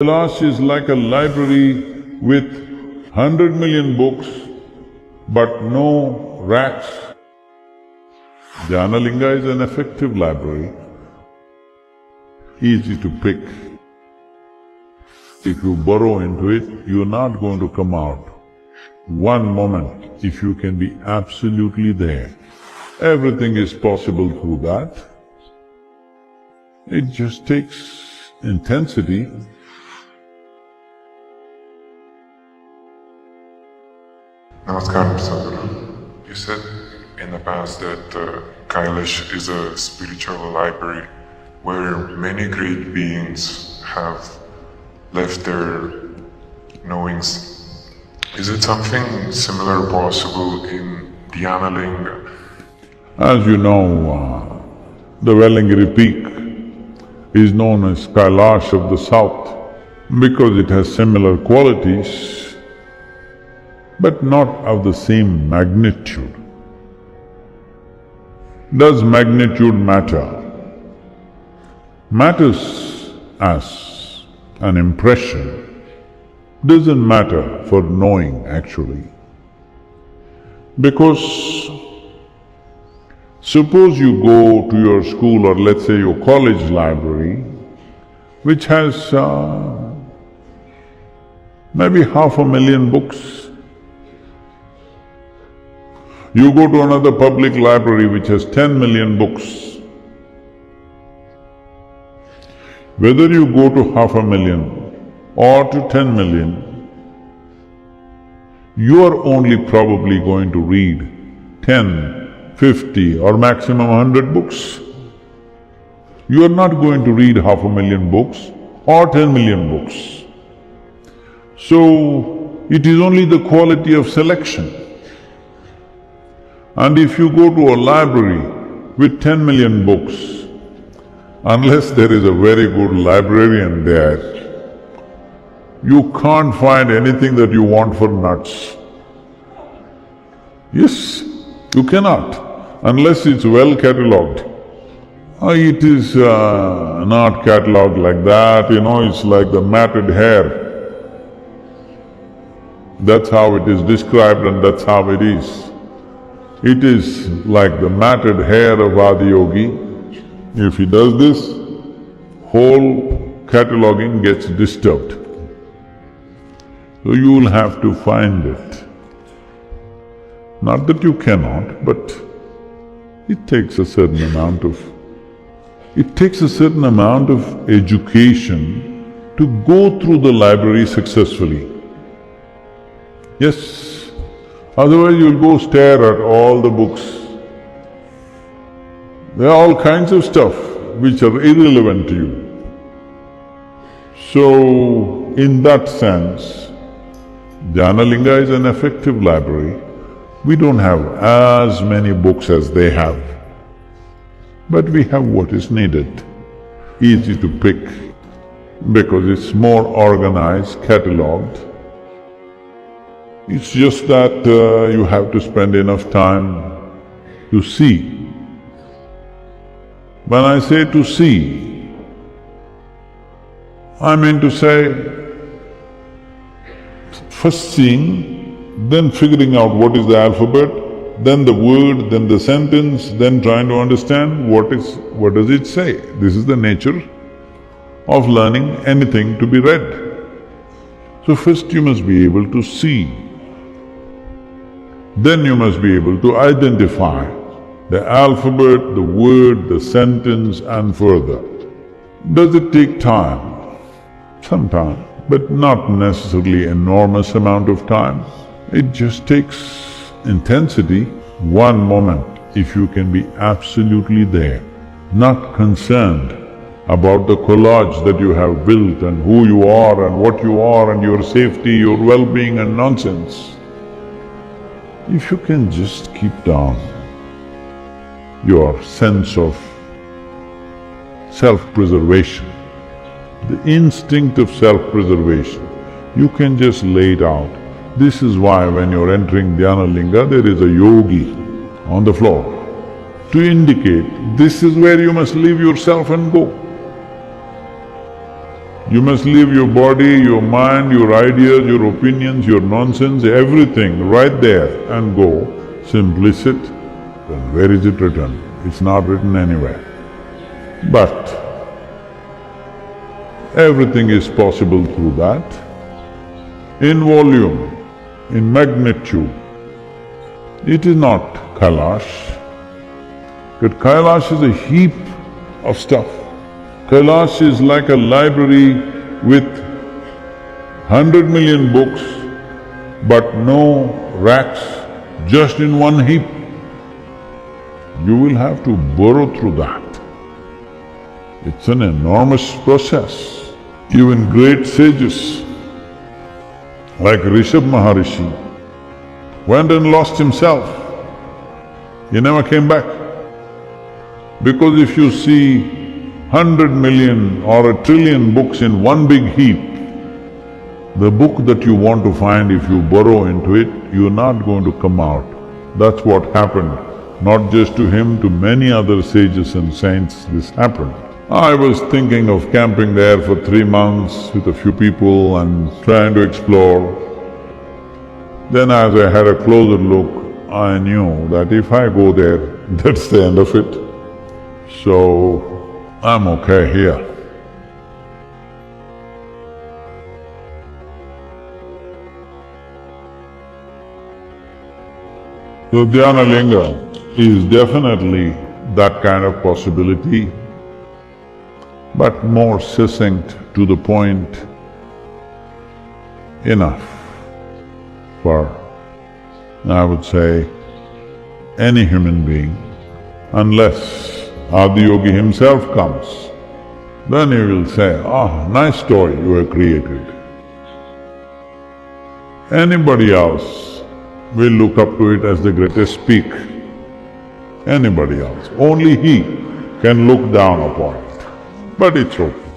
Kailash is like a library with 100 million books, but no racks. Dhyanalinga is an effective library, easy to pick. If you burrow into it, you're not going to come out. One moment, if you can be absolutely there, everything is possible through that. It just takes intensity. Namaskar, Sadhguru. You said in the past that Kailash is a spiritual library where many great beings have left their knowings. Is it something similar possible in Dhyanalinga? As you know, the Vellingiri peak is known as Kailash of the south because it has similar qualities, but not of the same magnitude. Does magnitude matter? Matters as an impression, doesn't matter for knowing actually. Because suppose you go to your school or let's say your college library, which has maybe 500,000 books. You go to another public library which has 10 million books. Whether you go to 500,000 or to 10 million, you are only probably going to read 10, 50 or maximum 100 books. You are not going to read 500,000 books or 10 million books. So, it is only the quality of selection. And if you go to a library with 10 million books, unless there is a very good librarian there, you can't find anything that you want for nuts. Yes, you cannot, unless it's well catalogued. It is not catalogued like that, it's like the matted hair. That's how it is described and that's how it is. It is like the matted hair of Adiyogi. If he does this, whole cataloguing gets disturbed. So you will have to find it. Not that you cannot, but it takes a certain amount of… education to go through the library successfully. Yes. Otherwise you'll go stare at all the books. There are all kinds of stuff which are irrelevant to you. So, in that sense, Dhyanalinga is an effective library. We don't have as many books as they have, but we have what is needed. Easy to pick because it's more organized, catalogued. It's just that you have to spend enough time to see. When I say to see, I mean to say, first seeing, then figuring out what is the alphabet, then the word, then the sentence, then trying to understand what does it say. This is the nature of learning anything to be read. So first you must be able to see. Then you must be able to identify the alphabet, the word, the sentence and further. Does it take time? Some time, but not necessarily enormous amount of time. It just takes intensity. One moment, if you can be absolutely there, not concerned about the collage that you have built and who you are and what you are and your safety, your well-being and nonsense. If you can just keep down your sense of self-preservation, the instinct of self-preservation, you can just lay it out. This is why when you're entering Dhyanalinga, there is a yogi on the floor to indicate this is where you must leave yourself and go. You must leave your body, your mind, your ideas, your opinions, your nonsense, everything right there and go. Simply sit. Then where is it written? It's not written anywhere. But everything is possible through that. In volume, in magnitude, it is not Kailash. But Kailash is a heap of stuff. Kailash is like a library with 100 million books, but no racks, just in one heap. You will have to burrow through that. It's an enormous process. Even great sages like Rishabh Maharishi went and lost himself. He never came back. Because if you see 100 million or 1 trillion books in one big heap, the book that you want to find, if you burrow into it, you're not going to come out. That's what happened. Not just to him, to many other sages and saints this happened. I was thinking of camping there for 3 months with a few people and trying to explore. Then as I had a closer look, I knew that if I go there, that's the end of it. So, I'm okay here. So Dhyanalinga is definitely that kind of possibility, but more succinct, to the point, enough for, I would say, any human being, unless Adiyogi himself comes. Then he will say, nice story you have created. Anybody else will look up to it as the greatest peak. Anybody else. Only he can look down upon it. But it's okay.